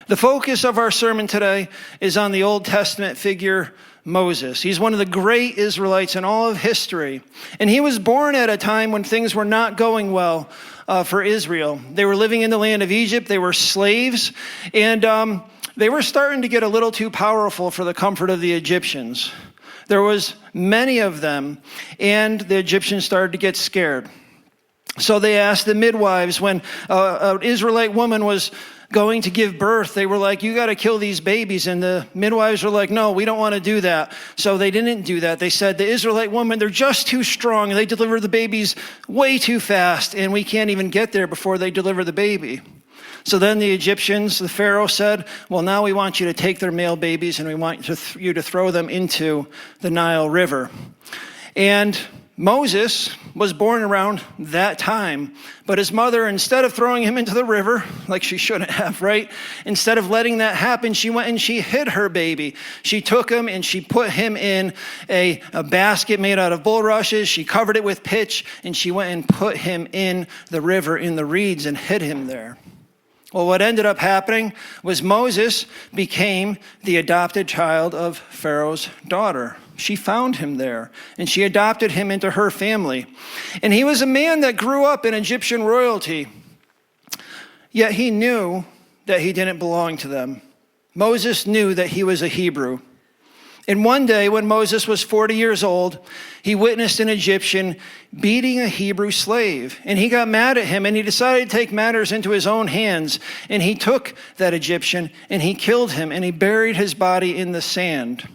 The focus of our sermon today is on the Old Testament figure Moses. He's one of the great Israelites in all of history. And he was born at a time when things were not going well for Israel. They were living in the land of Egypt. They were slaves. And they were starting to get a little too powerful for the comfort of the Egyptians. There was many of them, and the Egyptians started to get scared. So they asked the midwives when an Israelite woman was going to give birth, they were like, you got to kill these babies. And the midwives were like, no, we don't want to do that. So they didn't do that. They said, the Israelite women, they're just too strong. They deliver the babies way too fast, and we can't even get there before they deliver the baby. So then the Egyptians, the Pharaoh said, well, now we want you to take their male babies and we want you to throw them into the Nile River. And Moses was born around that time, but his mother, instead of throwing him into the river, like she shouldn't have, right? Instead of letting that happen, she went and she hid her baby. She took him and she put him in a basket made out of bulrushes. She covered it with pitch, and she went and put him in the river in the reeds and hid him there. Well, what ended up happening was Moses became the adopted child of Pharaoh's daughter. She found him there, and she adopted him into her family. And he was a man that grew up in Egyptian royalty, yet he knew that he didn't belong to them. Moses knew that he was a Hebrew. And one day when Moses was 40 years old, he witnessed an Egyptian beating a Hebrew slave. And he got mad at him, and he decided to take matters into his own hands. And he took that Egyptian and he killed him, and he buried his body in the sand.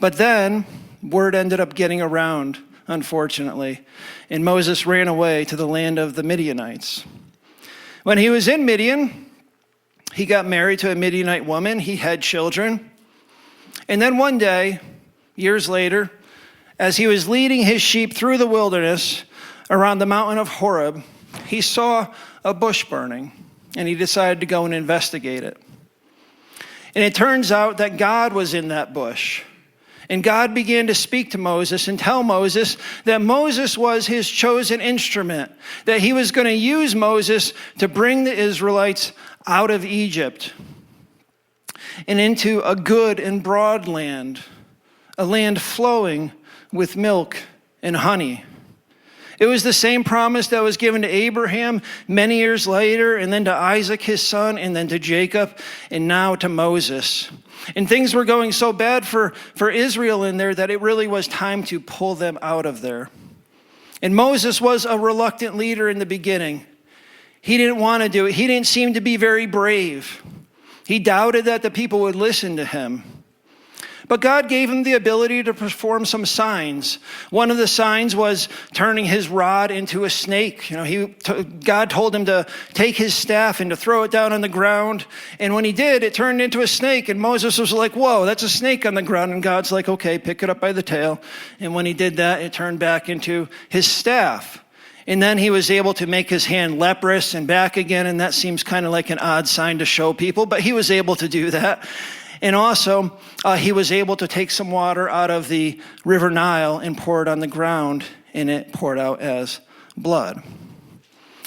But then word ended up getting around, unfortunately, and Moses ran away to the land of the Midianites. When he was in Midian, he got married to a Midianite woman. He had children. And then one day, years later, as he was leading his sheep through the wilderness around the mountain of Horeb, he saw a bush burning, and he decided to go and investigate it. And it turns out that God was in that bush. And God began to speak to Moses and tell Moses that Moses was his chosen instrument, that he was going to use Moses to bring the Israelites out of Egypt and into a good and broad land, a land flowing with milk and honey. It was the same promise that was given to Abraham many years later, and then to Isaac, his son, and then to Jacob, and now to Moses. And things were going so bad for Israel in there that it really was time to pull them out of there. And Moses was a reluctant leader in the beginning. He didn't want to do it. He didn't seem to be very brave. He doubted that the people would listen to him. But God gave him the ability to perform some signs. One of the signs was turning his rod into a snake. God told him to take his staff and to throw it down on the ground. And when he did, it turned into a snake. And Moses was like, whoa, that's a snake on the ground. And God's like, okay, pick it up by the tail. And when he did that, it turned back into his staff. And then he was able to make his hand leprous and back again. And that seems kind of like an odd sign to show people, but he was able to do that. And also, he was able to take some water out of the river Nile and pour it on the ground, and it poured out as blood.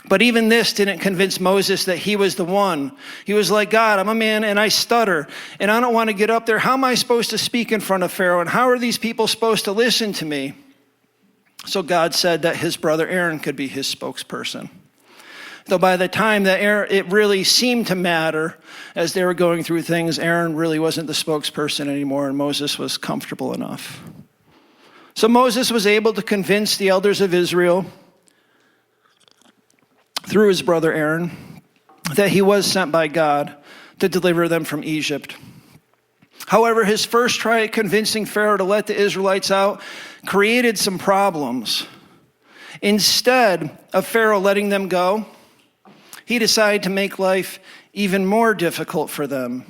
But even this didn't convince Moses that he was the one. He was like, God, I'm a man and I stutter, and I don't want to get up there. How am I supposed to speak in front of Pharaoh, and how are these people supposed to listen to me? So God said that his brother Aaron could be his spokesperson. Though by the time that it really seemed to matter as they were going through things, Aaron really wasn't the spokesperson anymore, and Moses was comfortable enough. So Moses was able to convince the elders of Israel through his brother Aaron that he was sent by God to deliver them from Egypt. However, his first try at convincing Pharaoh to let the Israelites out created some problems. Instead of Pharaoh letting them go, he decided to make life even more difficult for them.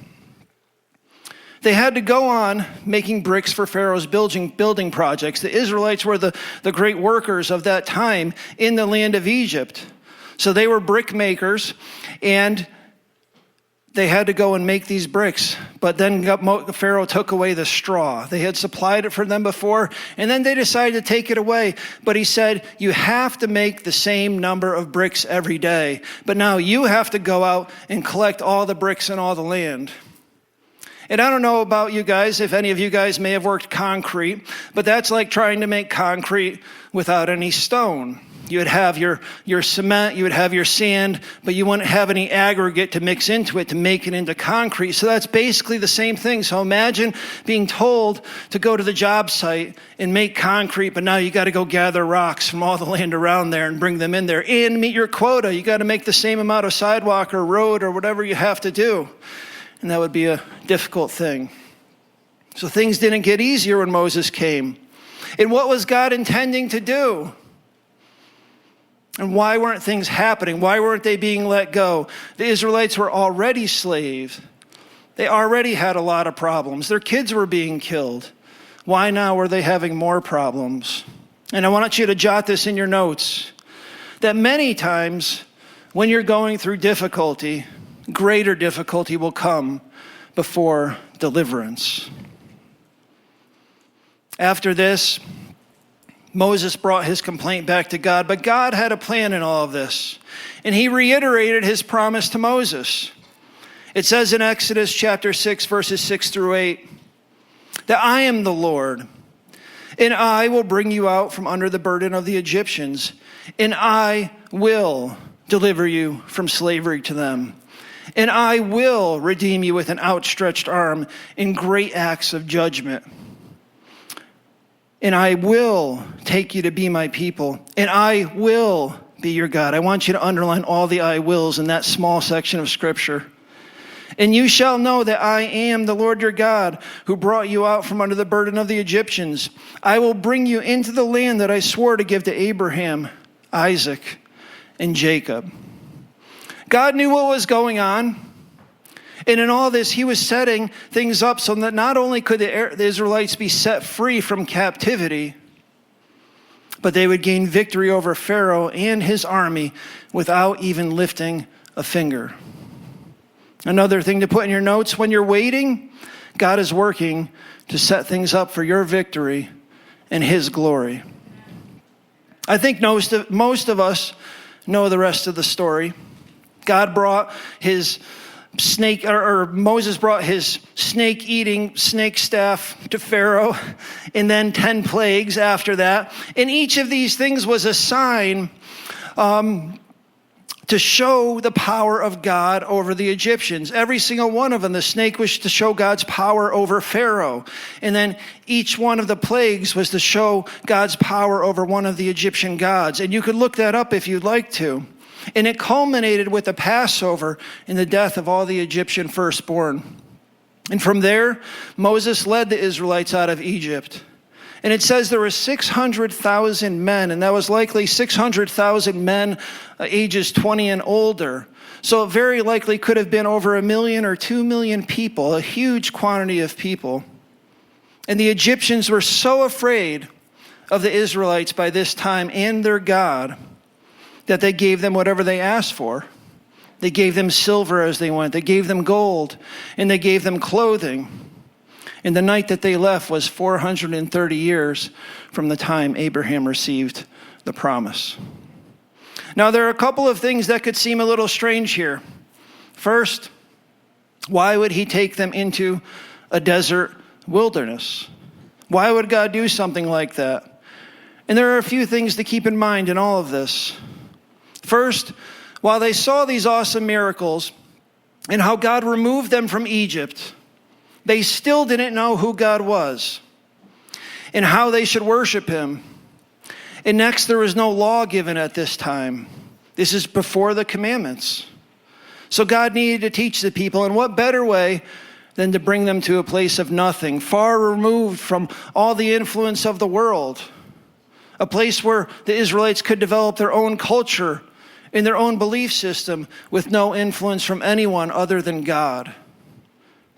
They had to go on making bricks for Pharaoh's building projects. The Israelites were the great workers of that time in the land of Egypt. So they were brick makers, and they had to go and make these bricks, but then Pharaoh took away the straw. They had supplied it for them before, and then they decided to take it away. But he said, you have to make the same number of bricks every day, but now you have to go out and collect all the bricks in all the land. And I don't know about you guys, if any of you guys may have worked concrete, but that's like trying to make concrete without any stone. You would have your cement, you would have your sand, but you wouldn't have any aggregate to mix into it to make it into concrete. So that's basically the same thing. So imagine being told to go to the job site and make concrete, but now you got to go gather rocks from all the land around there and bring them in there and meet your quota. You got to make the same amount of sidewalk or road or whatever you have to do. And that would be a difficult thing. So things didn't get easier when Moses came. And what was God intending to do? And why weren't things happening? Why weren't they being let go? The Israelites were already slaves. They already had a lot of problems. Their kids were being killed. Why now were they having more problems? And I want you to jot this in your notes, that many times when you're going through difficulty, greater difficulty will come before deliverance. After this, Moses brought his complaint back to God, but God had a plan in all of this, and he reiterated his promise to Moses. It says in Exodus chapter 6, verses 6 through 8, that I am the Lord, and I will bring you out from under the burden of the Egyptians, and I will deliver you from slavery to them, and I will redeem you with an outstretched arm in great acts of judgment. And I will take you to be my people, and I will be your God. I want you to underline all the I wills in that small section of Scripture. And you shall know that I am the Lord your God, who brought you out from under the burden of the Egyptians. I will bring you into the land that I swore to give to Abraham, Isaac, and Jacob. God knew what was going on. And in all this, he was setting things up so that not only could the Israelites be set free from captivity, but they would gain victory over Pharaoh and his army without even lifting a finger. Another thing to put in your notes, when you're waiting, God is working to set things up for your victory and his glory. I think most of us know the rest of the story. God brought his Moses brought his snake-eating snake staff to Pharaoh, and then 10 plagues after that. And each of these things was a sign to show the power of God over the Egyptians. Every single one of them, the snake was to show God's power over Pharaoh. And then each one of the plagues was to show God's power over one of the Egyptian gods. And you could look that up if you'd like to. And it culminated with the Passover and the death of all the Egyptian firstborn. And from there, Moses led the Israelites out of Egypt. And it says there were 600,000 men, and that was likely 600,000 men ages 20 and older. So it very likely could have been over 1 million or 2 million people, a huge quantity of people. And the Egyptians were so afraid of the Israelites by this time and their God that they gave them whatever they asked for. They gave them silver as they went. They gave them gold, and they gave them clothing. And the night that they left was 430 years from the time Abraham received the promise. Now, there are a couple of things that could seem a little strange here. First, why would he take them into a desert wilderness? Why would God do something like that? And there are a few things to keep in mind in all of this. First, while they saw these awesome miracles and how God removed them from Egypt, they still didn't know who God was and how they should worship him. And next, there was no law given at this time. This is before the commandments. So God needed to teach the people, and what better way than to bring them to a place of nothing, far removed from all the influence of the world, a place where the Israelites could develop their own culture in their own belief system with no influence from anyone other than God.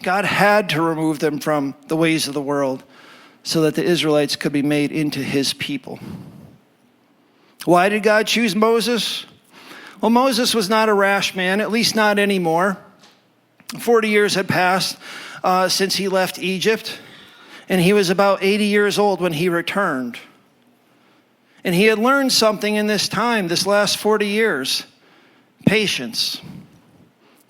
God had to remove them from the ways of the world so that the Israelites could be made into his people. Why did God choose Moses? Well, Moses was not a rash man, at least not anymore. 40 years had passed since he left Egypt, and he was about 80 years old when he returned. And he had learned something in this time, this last 40 years, patience.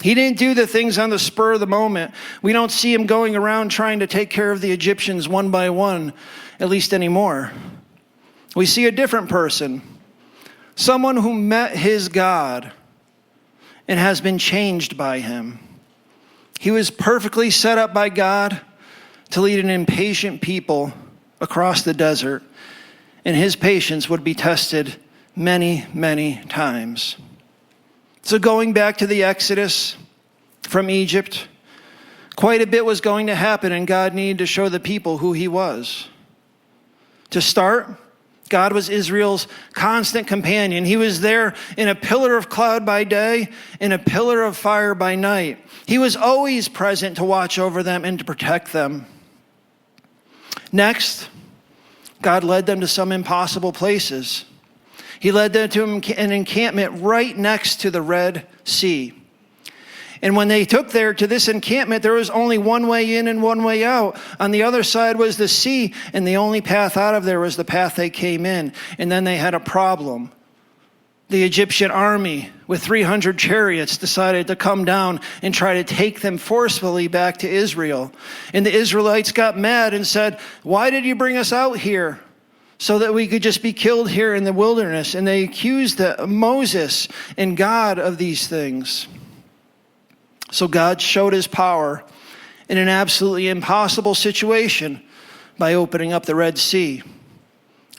He didn't do the things on the spur of the moment. We don't see him going around trying to take care of the Egyptians one by one, at least anymore. We see a different person, someone who met his God and has been changed by him. He was perfectly set up by God to lead an impatient people across the desert, and his patience would be tested many, many times. So going back to the Exodus from Egypt, quite a bit was going to happen, and God needed to show the people who he was. To start, God was Israel's constant companion. He was there in a pillar of cloud by day, in a pillar of fire by night. He was always present to watch over them and to protect them. Next, God led them to some impossible places. He led them to an encampment right next to the Red Sea. And when they took there to this encampment, there was only one way in and one way out. On the other side was the sea, and the only path out of there was the path they came in. And then they had a problem. The Egyptian army with 300 chariots decided to come down and try to take them forcefully back to Israel. And the Israelites got mad and said, "Why did you bring us out here? So that we could just be killed here in the wilderness." And they accused Moses and God of these things. So God showed his power in an absolutely impossible situation by opening up the Red Sea.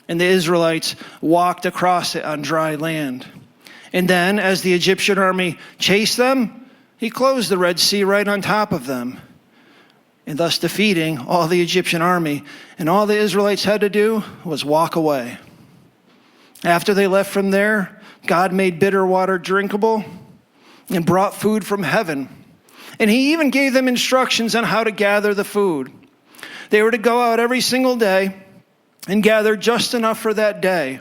And the Israelites walked across it on dry land. And then, as the Egyptian army chased them, he closed the Red Sea right on top of them, and thus defeating all the Egyptian army. And all the Israelites had to do was walk away. After they left from there, God made bitter water drinkable and brought food from heaven. And he even gave them instructions on how to gather the food. They were to go out every single day and gather just enough for that day.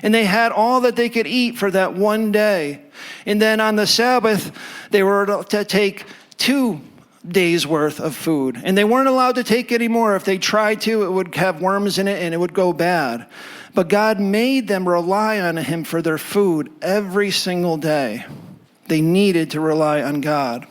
And they had all that they could eat for that one day. And then on the Sabbath, they were to take 2 days worth of food. And they weren't allowed to take any more. If they tried to, it would have worms in it and it would go bad. But God made them rely on him for their food every single day. They needed to rely on God.